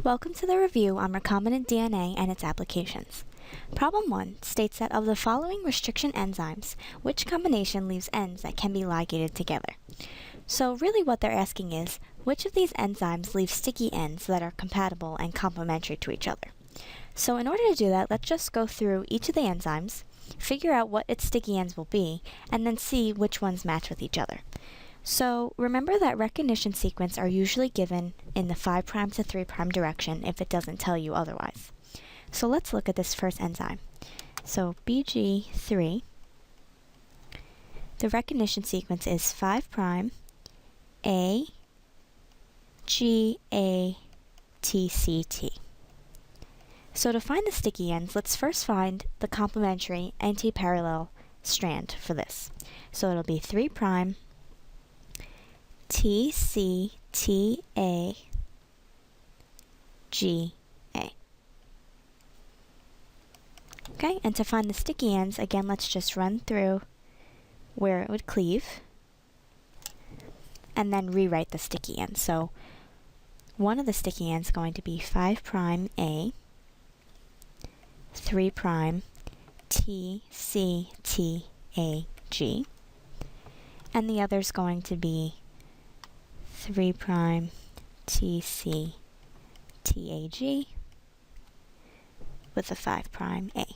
Welcome to the review on recombinant DNA and its applications. Problem 1 states that of the following restriction enzymes, which combination leaves ends that can be ligated together? So really what they're asking is, which of these enzymes leave sticky ends that are compatible and complementary to each other? So in order to do that, let's just go through each of the enzymes, figure out what its sticky ends will be, and then see which ones match with each other. So remember that recognition sequence are usually given in the 5' to 3' direction if it doesn't tell you otherwise. So let's look at this first enzyme. So BG3, the recognition sequence is 5' A G A T C T. So to find the sticky ends, let's first find the complementary antiparallel strand for this. So it'll be 3' T C T A G A. Okay, and to find the sticky ends, again, let's just run through where it would cleave and then rewrite the sticky ends. So one of the sticky ends is going to be 5' A, 3' T C T A G, and the other is going to be 3' T C T A G with a 5' A.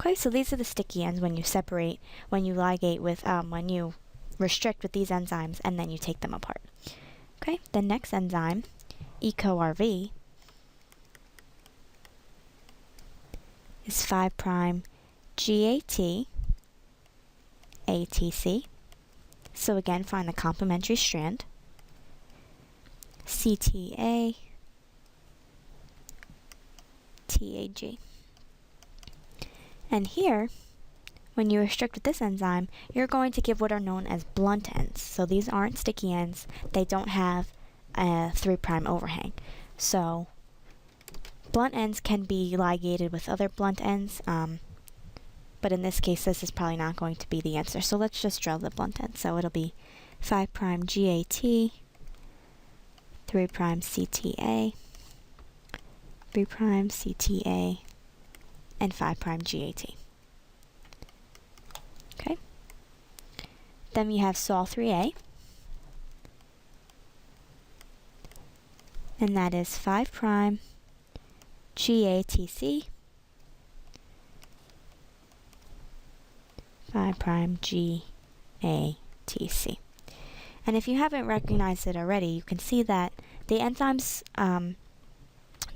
Okay, so these are the sticky ends when you separate, when you ligate with, when you restrict with these enzymes and then you take them apart. Okay, the next enzyme, EcoRV, is 5' GAT ATC. So again, find the complementary strand. CTA TAG. And here, when you restrict with this enzyme, you're going to give what are known as blunt ends. So these aren't sticky ends. They don't have a 3' overhang. So blunt ends can be ligated with other blunt ends, but in this case, this is probably not going to be the answer. So let's just draw the blunt ends. So it'll be 5' GAT, 3' CTA, 3' CTA, and 5' GAT. Okay. Then we have Sol3A, and that is 5' GATC, 5' GATC. And if you haven't recognized it already, you can see that the enzymes,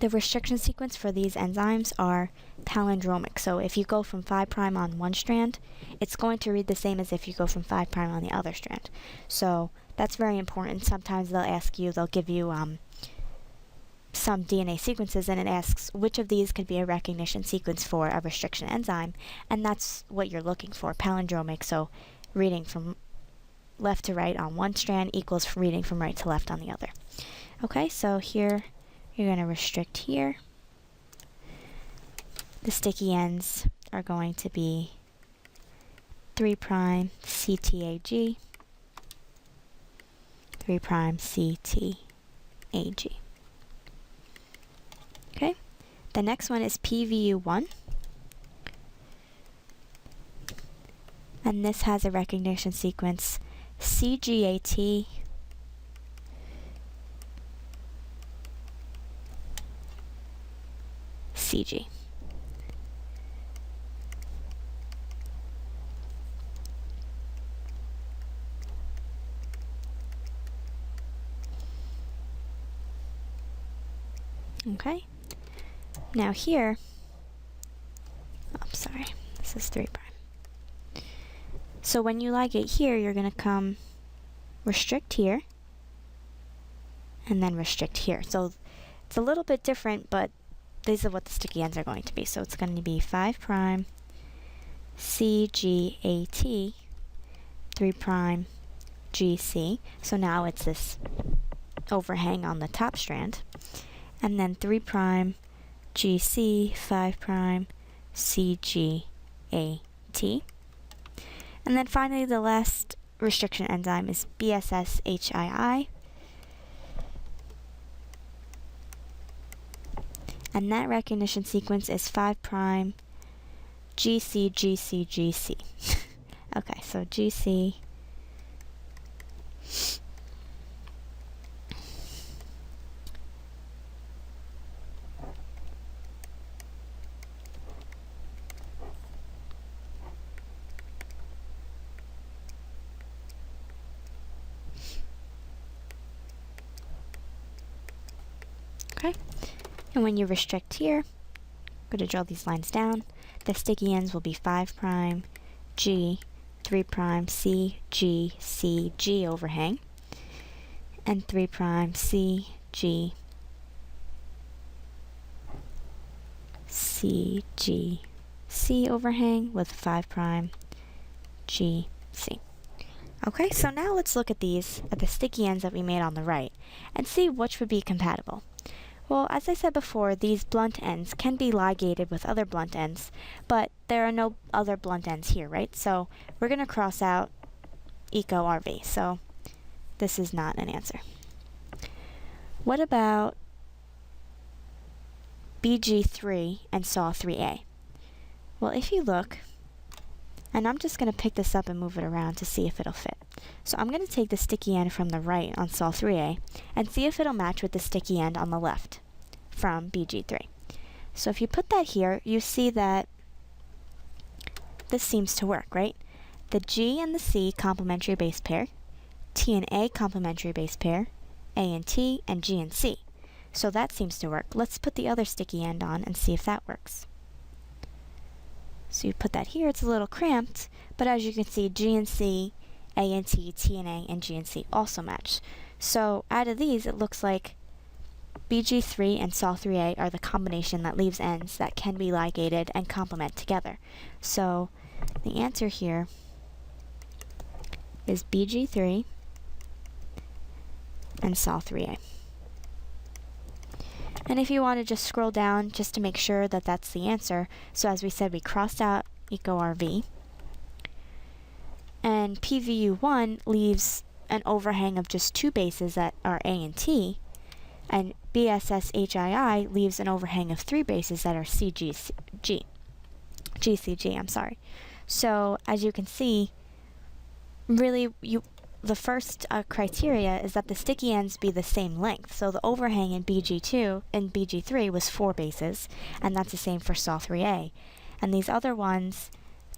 the restriction sequence for these enzymes are palindromic. So if you go from 5' on one strand, it's going to read the same as if you go from 5' on the other strand. So that's very important. Sometimes they'll give you some DNA sequences, and it asks which of these could be a recognition sequence for a restriction enzyme, and that's what you're looking for, palindromic. So reading from left to right on one strand equals reading from right to left on the other. Okay, so here you're going to restrict here. The sticky ends are going to be 3' CTAG, 3' CTAG. Okay, the next one is PVU1, and this has a recognition sequence CGAT, CG. Okay. Now here, sorry, this is 3'. So when you ligate here, you're going to come restrict here, and then restrict here. So it's a little bit different, but these are what the sticky ends are going to be. So it's going to be 5' CGAT, 3' GC. So now it's this overhang on the top strand. And then 3' GC, 5' CGAT. And then finally, the last restriction enzyme is BSSHII, And that recognition sequence is 5 prime GC, GC, GC. Okay, so GC. Okay, and when you restrict here, I'm going to draw these lines down. The sticky ends will be 5 prime G, 3 prime C, G, C, G overhang, and 3 prime C, G, C, G, C overhang with 5 prime G, C. Okay, so now let's look at these, at the sticky ends that we made on the right, and see which would be compatible. Well, as I said before, these blunt ends can be ligated with other blunt ends, but there are no other blunt ends here, right? So we're going to cross out eco RV, so this is not an answer. What about BG3 and SAW3A? Well, if you look, and I'm just going to pick this up and move it around to see if it'll fit. So I'm going to take the sticky end from the right on SAW3A and see if it'll match with the sticky end on the left from BG3. So if you put that here, you see that this seems to work, right? The G and the C complementary base pair, T and A complementary base pair, A and T, and G and C. So that seems to work. Let's put the other sticky end on and see if that works. So you put that here, it's a little cramped, but as you can see, G and C, A and T, T and A, and G and C also match. So out of these, it looks like BG3 and SAW3A are the combination that leaves ends that can be ligated and complement together. So the answer here is BG3 and SAW3A. And if you want to just scroll down just to make sure that that's the answer, so as we said, we crossed out eco-RV, and PVU1 leaves an overhang of just 2 bases that are A and T, and BSSHII leaves an overhang of 3 bases that are GCG, I'm sorry. So as you can see, really the first criteria is that the sticky ends be the same length. So the overhang in BG2 and BG3 was 4 bases, and that's the same for SAW3A. And these other ones,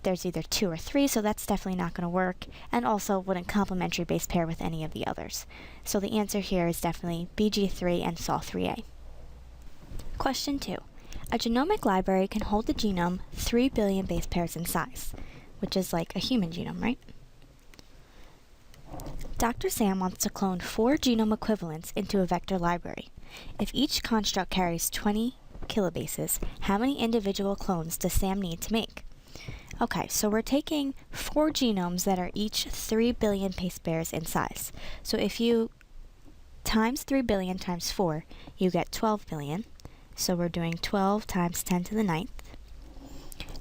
there's either 2 or 3, so that's definitely not going to work, and also wouldn't complementary base pair with any of the others. So the answer here is definitely BG3 and SAW3A. Question 2. A genomic library can hold the genome 3 billion base pairs in size, which is like a human genome, right? Dr. Sam wants to clone 4 genome equivalents into a vector library. If each construct carries 20 kilobases, how many individual clones does Sam need to make? Okay, so we're taking 4 genomes that are each 3 billion base pairs in size. So if you times 3 billion times 4, you get 12 billion. So we're doing 12 times 10 to the 9th.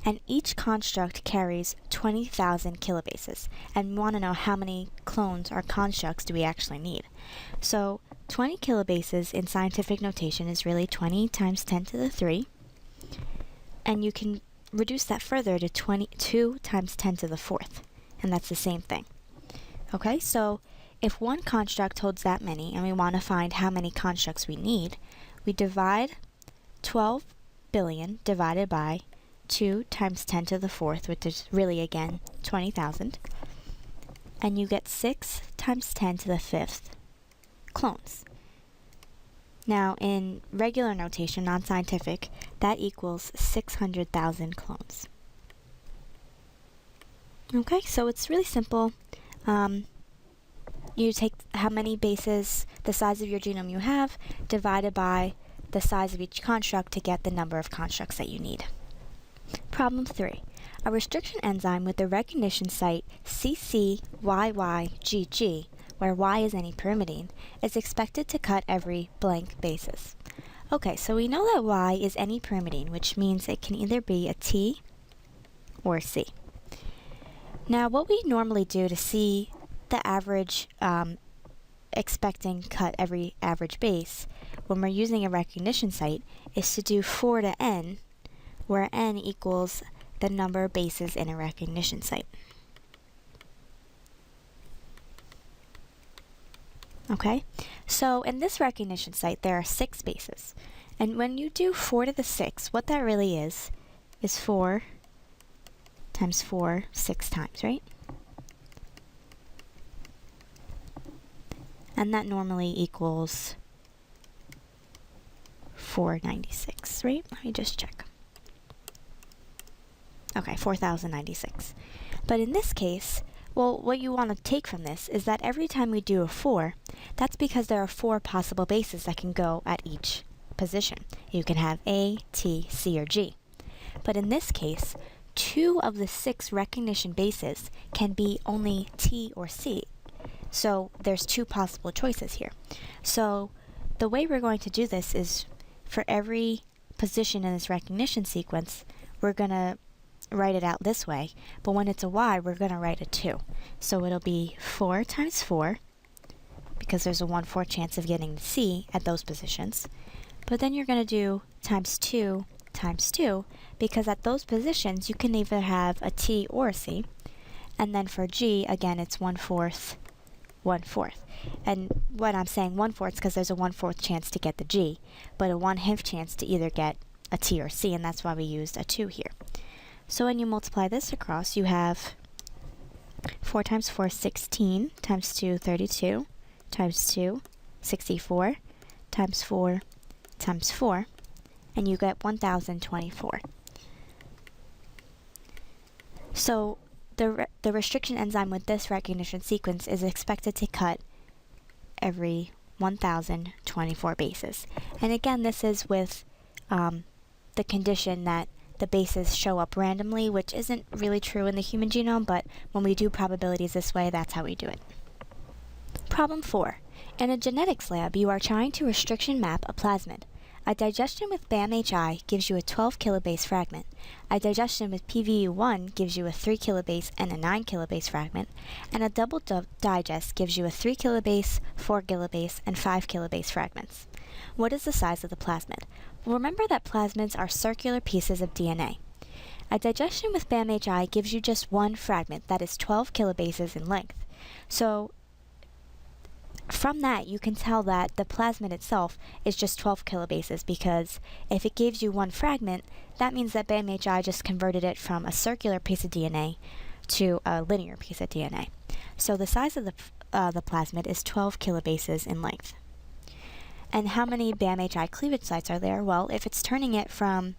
And each construct carries 20,000 kilobases. And we want to know how many clones or constructs do we actually need. So 20 kilobases in scientific notation is really 20 times 10 to the 3. And you can reduce that further to 22 times 10 to the 4th. And that's the same thing. Okay, so if one construct holds that many and we want to find how many constructs we need, we divide 12 billion divided by 2 times 10 to the 4th, which is really, again, 20,000. And you get 6 times 10 to the 5th clones. Now, in regular notation, non-scientific, that equals 600,000 clones. Okay, so it's really simple. You take how many bases, the size of your genome you have, divided by the size of each construct to get the number of constructs that you need. Problem 3. A restriction enzyme with the recognition site CCYYGG, where Y is any pyrimidine, is expected to cut every blank bases. Okay, so we know that Y is any pyrimidine, which means it can either be a T or a C. Now, what we normally do to see the average expecting cut every average base, when we're using a recognition site, is to do 4 to n, where n equals the number of bases in a recognition site. Okay, so in this recognition site there are 6 bases, and when you do 4 to the 6, what that really is 4 times 4 6 times, right? And that normally equals 496, right? Let me just check. Okay, 4096. But in this case, well, what you want to take from this is that every time we do a 4, that's because there are 4 possible bases that can go at each position. You can have A, T, C, or G. But in this case, 2 of the 6 recognition bases can be only T or C. So there's 2 possible choices here. So the way we're going to do this is for every position in this recognition sequence, we're going to write it out this way, but when it's a Y, we're going to write a 2. So it'll be 4 times 4, because there's a 1/4 chance of getting the C at those positions. But then you're going to do times 2 times 2, because at those positions you can either have a T or a C. And then for G, again, it's 1/4, 1/4. And when I'm saying 1/4, it's because there's a 1/4 chance to get the G, but a 1/2 chance to either get a T or C, and that's why we used a 2 here. So when you multiply this across, you have 4 times 4, 16, times 2, 32, times 2, 64, times 4, times 4, and you get 1024. So the restriction enzyme with this recognition sequence is expected to cut every 1024 bases. And again, this is with the condition that the bases show up randomly, which isn't really true in the human genome, but when we do probabilities this way, that's how we do it. Problem 4. In a genetics lab, you are trying to restriction map a plasmid. A digestion with BAM-HI gives you a 12 kilobase fragment. A digestion with PVU1 gives you a 3 kilobase and a 9 kilobase fragment, and a double digest gives you a 3 kilobase, 4 kilobase, and 5 kilobase fragments. What is the size of the plasmid? Remember that plasmids are circular pieces of DNA. A digestion with BAM-HI gives you just one fragment that is 12 kilobases in length. So from that, you can tell that the plasmid itself is just 12 kilobases, because if it gives you one fragment, that means that BAM-HI just converted it from a circular piece of DNA to a linear piece of DNA. So the size of the plasmid is 12 kilobases in length. And how many BAM-HI cleavage sites are there? Well, if it's turning it from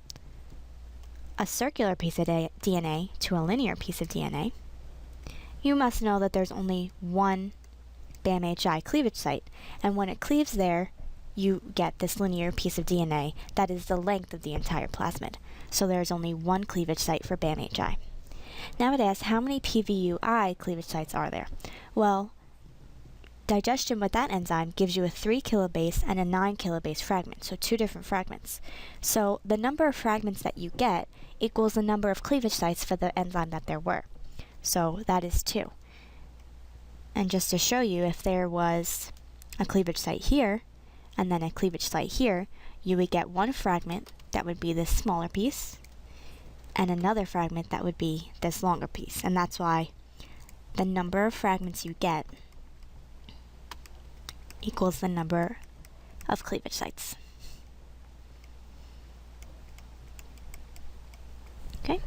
a circular piece of DNA to a linear piece of DNA, you must know that there's only one BAM-HI cleavage site, and when it cleaves there, you get this linear piece of DNA that is the length of the entire plasmid. So there's only one cleavage site for BAM-HI. Now it asks, how many PVUI cleavage sites are there? Well, digestion with that enzyme gives you a 3 kilobase and a 9 kilobase fragment, so 2 different fragments. So the number of fragments that you get equals the number of cleavage sites for the enzyme that there were. So that is 2. And just to show you, if there was a cleavage site here, and then a cleavage site here, you would get one fragment that would be this smaller piece, and another fragment that would be this longer piece. And that's why the number of fragments you get equals the number of cleavage sites. Okay?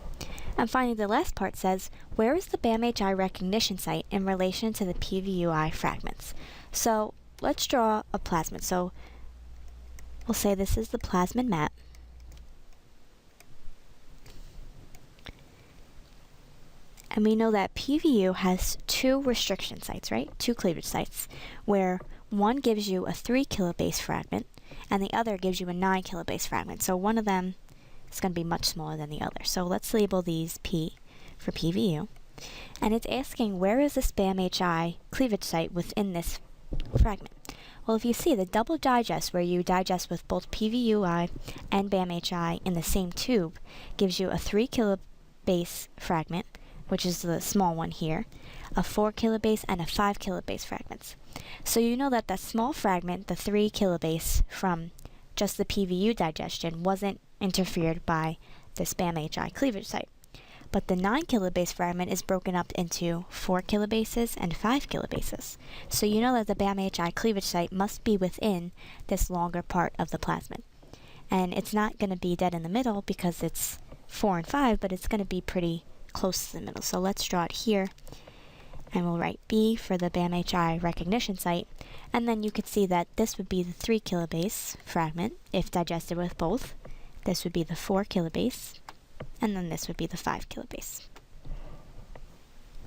And finally, the last part says, where is the BAM-HI recognition site in relation to the PVUI fragments? So let's draw a plasmid. So we'll say this is the plasmid map. And we know that PVU has 2 restriction sites, right? 2 cleavage sites, where one gives you a 3 kilobase fragment, and the other gives you a 9 kilobase fragment. So one of them is going to be much smaller than the other. So let's label these P for PVU. And it's asking, where is this BAM-HI cleavage site within this fragment? Well, if you see the double digest, where you digest with both PVUI and BAM-HI in the same tube, gives you a 3 kilobase fragment, which is the small one here, a 4 kilobase, and a 5 kilobase fragments. So you know that small fragment, the 3 kilobase from just the PVU digestion, wasn't interfered by this BAM-HI cleavage site. But the 9 kilobase fragment is broken up into 4 kilobases and 5 kilobases. So you know that the BAM-HI cleavage site must be within this longer part of the plasmid. And it's not going to be dead in the middle because it's 4 and 5, but it's going to be pretty close to the middle. So let's draw it here, and we'll write B for the BAM-HI recognition site. And then you could see that this would be the 3 kilobase fragment if digested with both. This would be the 4 kilobase, and then this would be the 5 kilobase.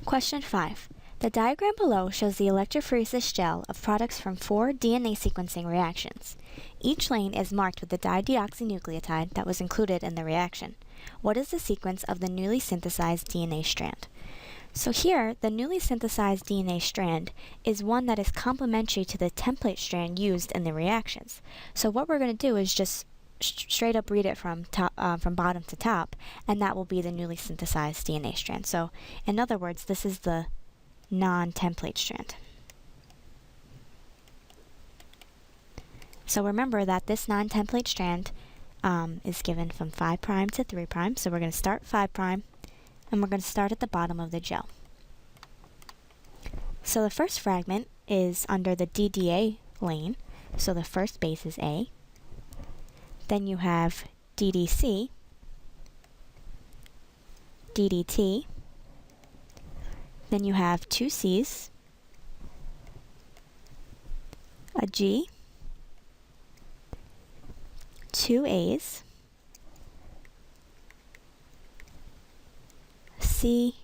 Question 5. The diagram below shows the electrophoresis gel of products from 4 DNA sequencing reactions. Each lane is marked with the dideoxynucleotide that was included in the reaction. What is the sequence of the newly synthesized DNA strand? So here, the newly synthesized DNA strand is one that is complementary to the template strand used in the reactions. So what we're going to do is just straight up read it from bottom to top, and that will be the newly synthesized DNA strand. So in other words, this is the non-template strand. So remember that this non-template strand is given from 5' to 3'. So we're going to start 5', and we're going to start at the bottom of the gel. So the first fragment is under the DDA lane, so the first base is A. Then you have DDC, DDT, then you have 2 C's, a G, 2 A's, C,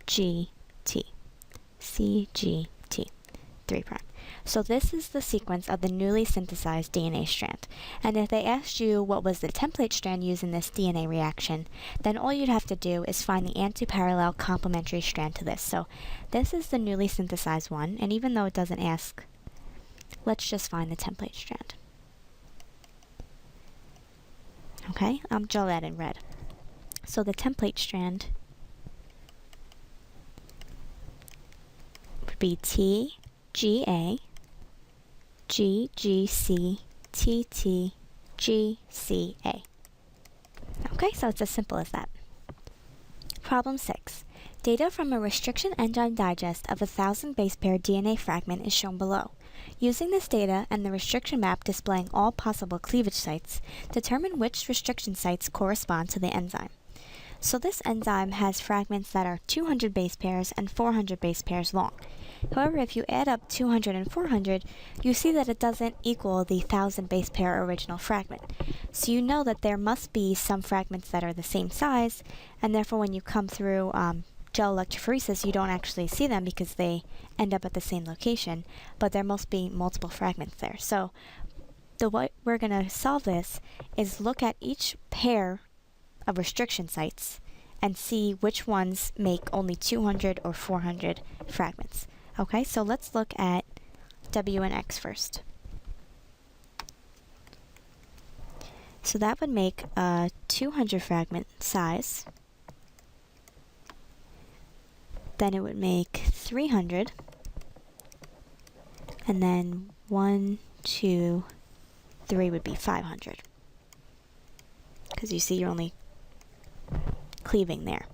G, T, C, G, T, 3'. So this is the sequence of the newly synthesized DNA strand. And if they asked you what was the template strand used in this DNA reaction, then all you'd have to do is find the antiparallel complementary strand to this. So this is the newly synthesized one, and even though it doesn't ask, let's just find the template strand. Okay, I'll draw that in red. So the template strand would be TGA, GGC, TT, GCA. Okay, so it's as simple as that. Problem 6. Data from a restriction enzyme digest of 1,000 base pair DNA fragment is shown below. Using this data and the restriction map displaying all possible cleavage sites, determine which restriction sites correspond to the enzyme. So this enzyme has fragments that are 200 base pairs and 400 base pairs long. However, if you add up 200 and 400, you see that it doesn't equal the 1,000 base pair original fragment. So you know that there must be some fragments that are the same size, and therefore when you come through gel electrophoresis, you don't actually see them because they end up at the same location, but there must be multiple fragments there. So the way we're going to solve this is look at each pair of restriction sites and see which ones make only 200 or 400 fragments. Okay, so let's look at W and X first. So that would make a 200 fragment size. Then it would make 300. And then 1, 2, 3 would be 500. Because you see you're only cleaving there.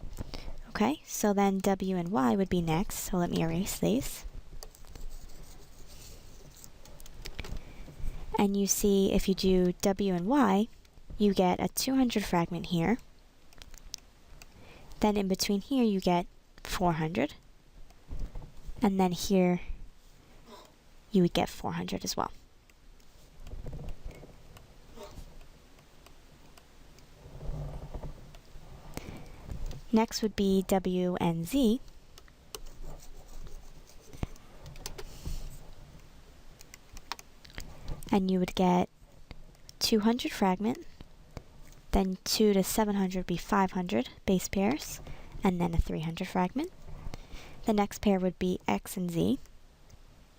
Okay, so then W and Y would be next, so let me erase these. And you see if you do W and Y, you get a 200 fragment here. Then in between here you get 400. And then here you would get 400 as well. Next would be W and Z. And you would get 200 fragment, then 2 to 700 would be 500 base pairs, and then a 300 fragment. The next pair would be X and Z,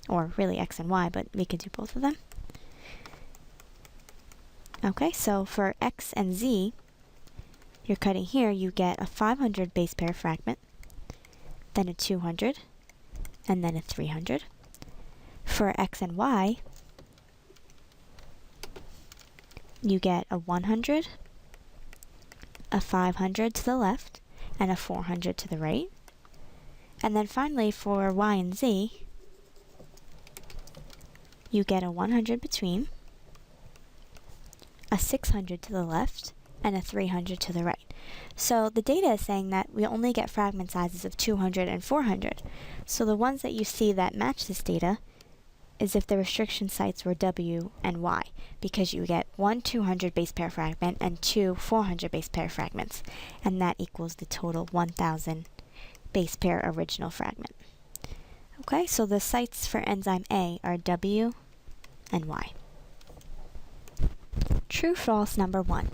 or really X and Y, but we could do both of them. Okay, so for X and Z, you're cutting here, you get a 500 base pair fragment, then a 200, and then a 300. For X and Y, you get a 100, a 500 to the left, and a 400 to the right. And then finally for Y and Z, you get a 100 between, a 600 to the left, and a 300 to the right. So the data is saying that we only get fragment sizes of 200 and 400. So the ones that you see that match this data is if the restriction sites were W and Y, because you get one 200 base pair fragment and two 400 base pair fragments, and that equals the total 1000 base pair original fragment. Okay, so the sites for enzyme A are W and Y. True/false number 1.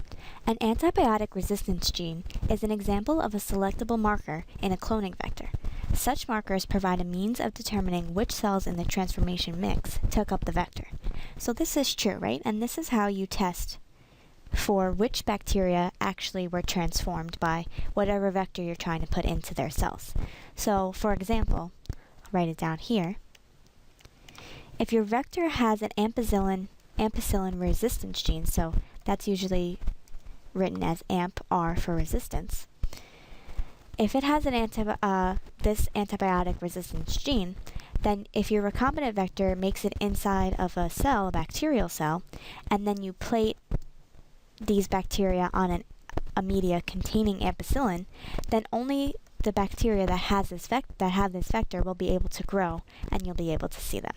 An antibiotic resistance gene is an example of a selectable marker in a cloning vector. Such markers provide a means of determining which cells in the transformation mix took up the vector. So this is true, right? And this is how you test for which bacteria actually were transformed by whatever vector you're trying to put into their cells. So, for example, I'll write it down here. If your vector has an ampicillin resistance gene, so that's usually written as AMP-R for resistance. If it has this antibiotic resistance gene, then if your recombinant vector makes it inside of a cell, a bacterial cell, and then you plate these bacteria on a media containing ampicillin, then only the bacteria that have this vector will be able to grow, and you'll be able to see them.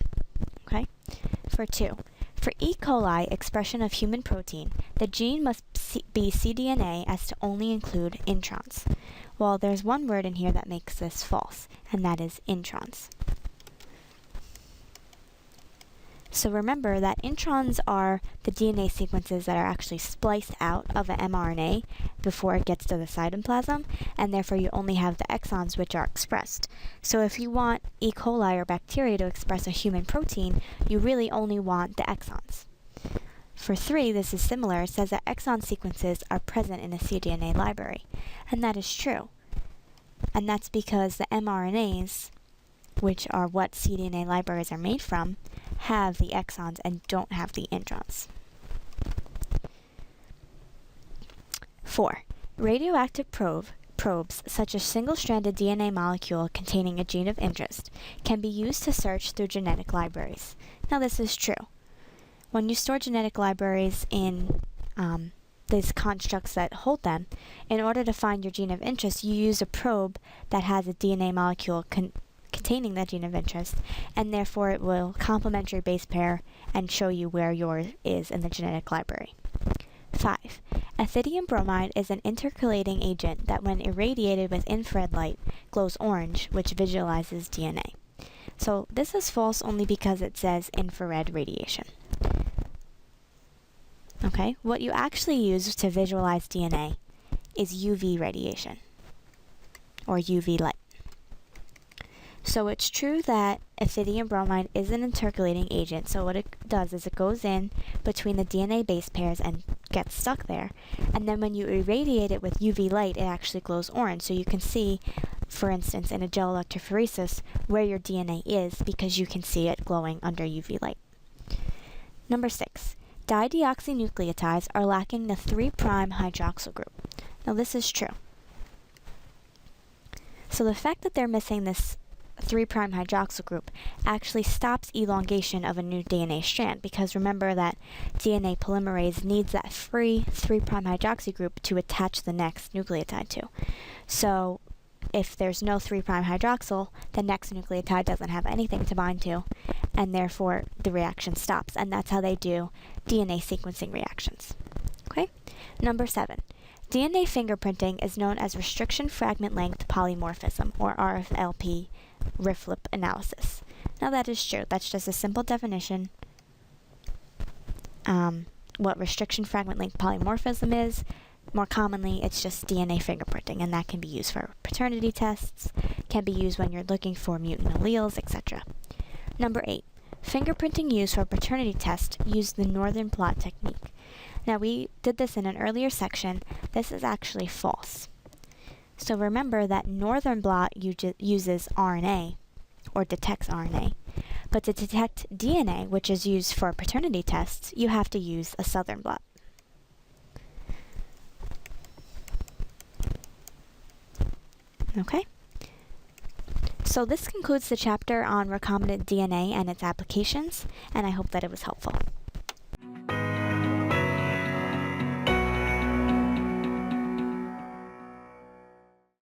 Okay? For 2. For E. coli expression of human protein, the gene must be cDNA as to only include introns. Well, there's one word in here that makes this false, and that is introns. So remember that introns are the DNA sequences that are actually spliced out of an mRNA before it gets to the cytoplasm, and therefore you only have the exons which are expressed. So if you want E. coli or bacteria to express a human protein, you really only want the exons. For 3, this is similar. It says that exon sequences are present in a cDNA library, and that is true. And that's because the mRNAs, which are what cDNA libraries are made from, have the exons and don't have the introns. 4. Radioactive probes, such as single-stranded DNA molecule containing a gene of interest, can be used to search through genetic libraries. Now this is true. When you store genetic libraries in these constructs that hold them, in order to find your gene of interest, you use a probe that has a DNA molecule containing that gene of interest, and therefore it will complementary base pair and show you where yours is in the genetic library. 5. Ethidium bromide is an intercalating agent that when irradiated with infrared light glows orange, which visualizes DNA. So this is false only because it says infrared radiation. Okay, what you actually use to visualize DNA is UV radiation, or UV light. So it's true that ethidium bromide is an intercalating agent, so what it does is it goes in between the DNA base pairs and gets stuck there, and then when you irradiate it with UV light, it actually glows orange, so you can see, for instance, in a gel electrophoresis, where your DNA is because you can see it glowing under UV light. Number 6. Dideoxynucleotides are lacking the 3' hydroxyl group. Now this is true. So the fact that they're missing this 3' hydroxyl group actually stops elongation of a new DNA strand, because remember that DNA polymerase needs that free 3' hydroxy group to attach the next nucleotide to. So if there's no 3' hydroxyl, the next nucleotide doesn't have anything to bind to, and therefore the reaction stops, and that's how they do DNA sequencing reactions. Okay? Number 7. DNA fingerprinting is known as restriction fragment length polymorphism, or RFLP, RFLP analysis. Now that is true. That's just a simple definition. What restriction fragment length polymorphism is. More commonly, it's just DNA fingerprinting, and that can be used for paternity tests, can be used when you're looking for mutant alleles, etc. Number 8. Fingerprinting used for paternity tests used the northern blot technique. Now we did this in an earlier section. This is actually false. So remember that northern blot uses RNA, or detects RNA. But to detect DNA, which is used for paternity tests, you have to use a southern blot. Okay? So this concludes the chapter on recombinant DNA and its applications, and I hope that it was helpful.